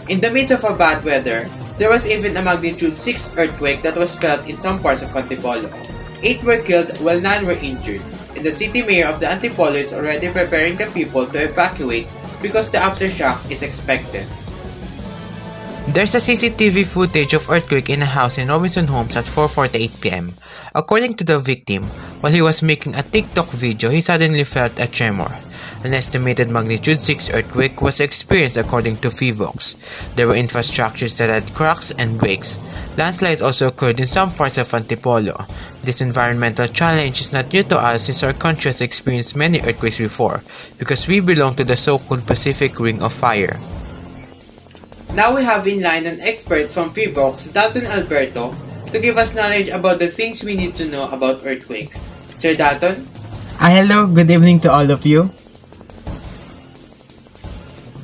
In the midst of a bad weather, there was even a magnitude 6 earthquake that was felt in some parts of Antipolo. 8 were killed while 9 were injured, and the city mayor of the Antipolo is already preparing the people to evacuate because the aftershock is expected. There's a CCTV footage of earthquake in a house in Robinson Homes at 4:48 p.m. According to the victim, while he was making a TikTok video, he suddenly felt a tremor. An estimated magnitude 6 earthquake was experienced according to FIVOX. There were infrastructures that had cracks and breaks. Landslides also occurred in some parts of Antipolo. This environmental challenge is not new to us since our country has experienced many earthquakes before, because we belong to the so-called Pacific Ring of Fire. Now we have in line an expert from FIVOX, Dalton Alberto, to give us knowledge about the things we need to know about earthquake. Sir Dalton? Hello, good evening to all of you.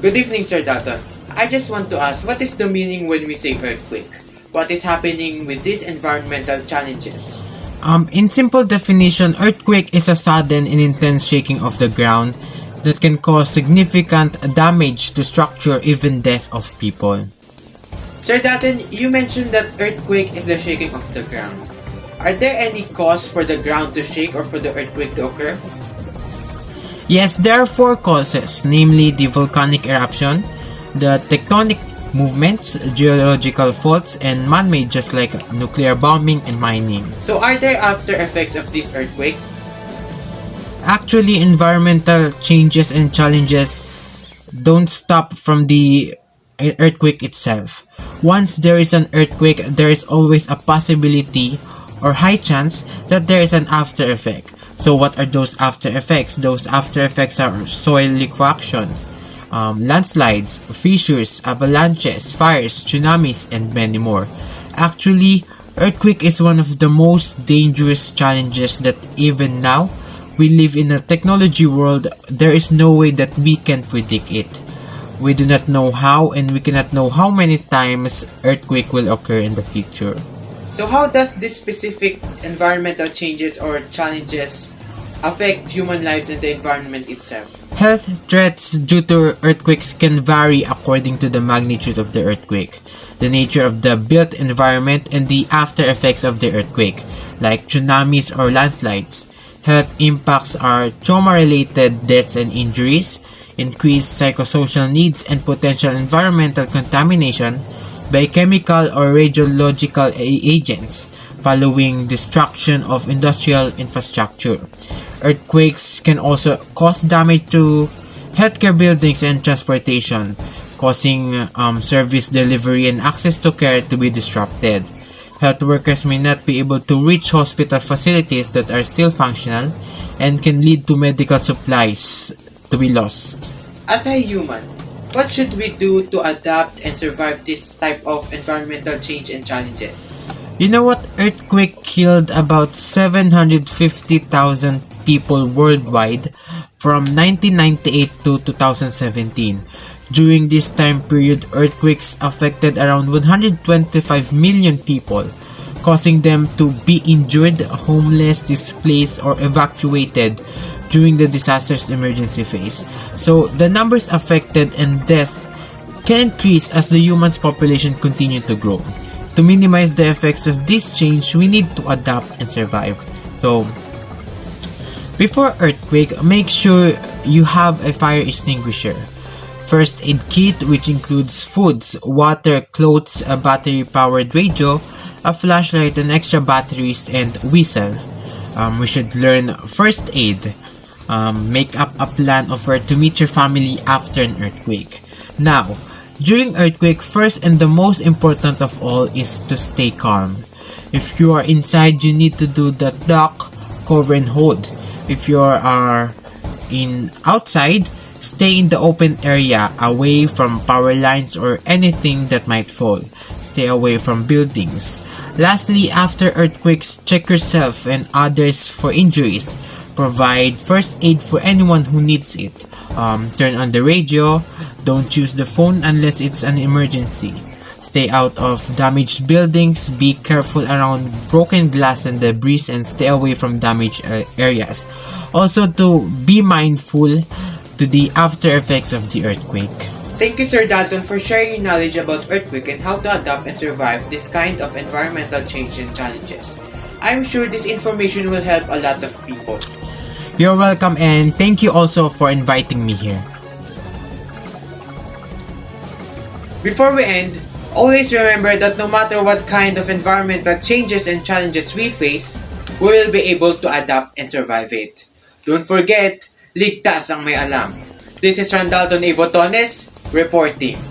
Good evening, Sir Dalton. I just want to ask, what is the meaning when we say earthquake? What is happening with these environmental challenges? In simple definition, earthquake is a sudden and intense shaking of the ground that can cause significant damage to structure, even death of people. Sir Dalton, you mentioned that earthquake is the shaking of the ground. Are there any cause for the ground to shake or for the earthquake to occur? Yes, there are 4 causes, namely the volcanic eruption, the tectonic movements, geological faults, and man-made just like nuclear bombing and mining. So are there after effects of this earthquake? Actually, environmental changes and challenges don't stop from the earthquake itself. Once there is an earthquake, there is always a possibility or high chance that there is an after effect. So what are those after effects? Those after effects are soil liquefaction, landslides, fissures, avalanches, fires, tsunamis, and many more. Actually, earthquake is one of the most dangerous challenges that even now, we live in a technology world. There is no way that we can predict it. We do not know how, and we cannot know how many times earthquake will occur in the future. So how does this specific environmental changes or challenges affect human lives and the environment itself? Health threats due to earthquakes can vary according to the magnitude of the earthquake, the nature of the built environment, and the after effects of the earthquake, like tsunamis or landslides. Health impacts are trauma-related deaths and injuries, increased psychosocial needs, and potential environmental contamination by chemical or radiological agents following destruction of industrial infrastructure. Earthquakes can also cause damage to healthcare buildings and transportation, causing service delivery and access to care to be disrupted. Health workers may not be able to reach hospital facilities that are still functional and can lead to medical supplies to be lost. As a human, what should we do to adapt and survive this type of environmental change and challenges? You know what? Earthquake killed about 750,000 people worldwide from 1998 to 2017. During this time period, earthquakes affected around 125 million people, causing them to be injured, homeless, displaced, or evacuated during the disaster's emergency phase. So the numbers affected and death can increase as the human's population continue to grow. To minimize the effects of this change, we need to adapt and survive. So before earthquake, make sure you have a fire extinguisher, first aid kit which includes foods, water, clothes, a battery-powered radio, a flashlight and extra batteries, and whistle. We should learn first aid. Make up a plan of where to meet your family after an earthquake. Now, during earthquake, first and the most important of all is to stay calm. If you are inside, you need to do the duck, cover, and hold. If you are outside, stay in the open area, away from power lines or anything that might fall. Stay away from buildings. Lastly, after earthquakes, check yourself and others for injuries. Provide first aid for anyone who needs it. Turn on the radio. Don't use the phone unless it's an emergency. Stay out of damaged buildings. Be careful around broken glass and debris, and stay away from damaged areas. Also, to be mindful to the after effects of the earthquake. Thank you, Sir Dalton, for sharing your knowledge about earthquake and how to adapt and survive this kind of environmental change and challenges. I'm sure this information will help a lot of people. You're welcome, and thank you also for inviting me here. Before we end, always remember that no matter what kind of environmental changes and challenges we face, we will be able to adapt and survive it. Don't forget, ligtas ang may alam. This is Randalton A. Botones, reporting.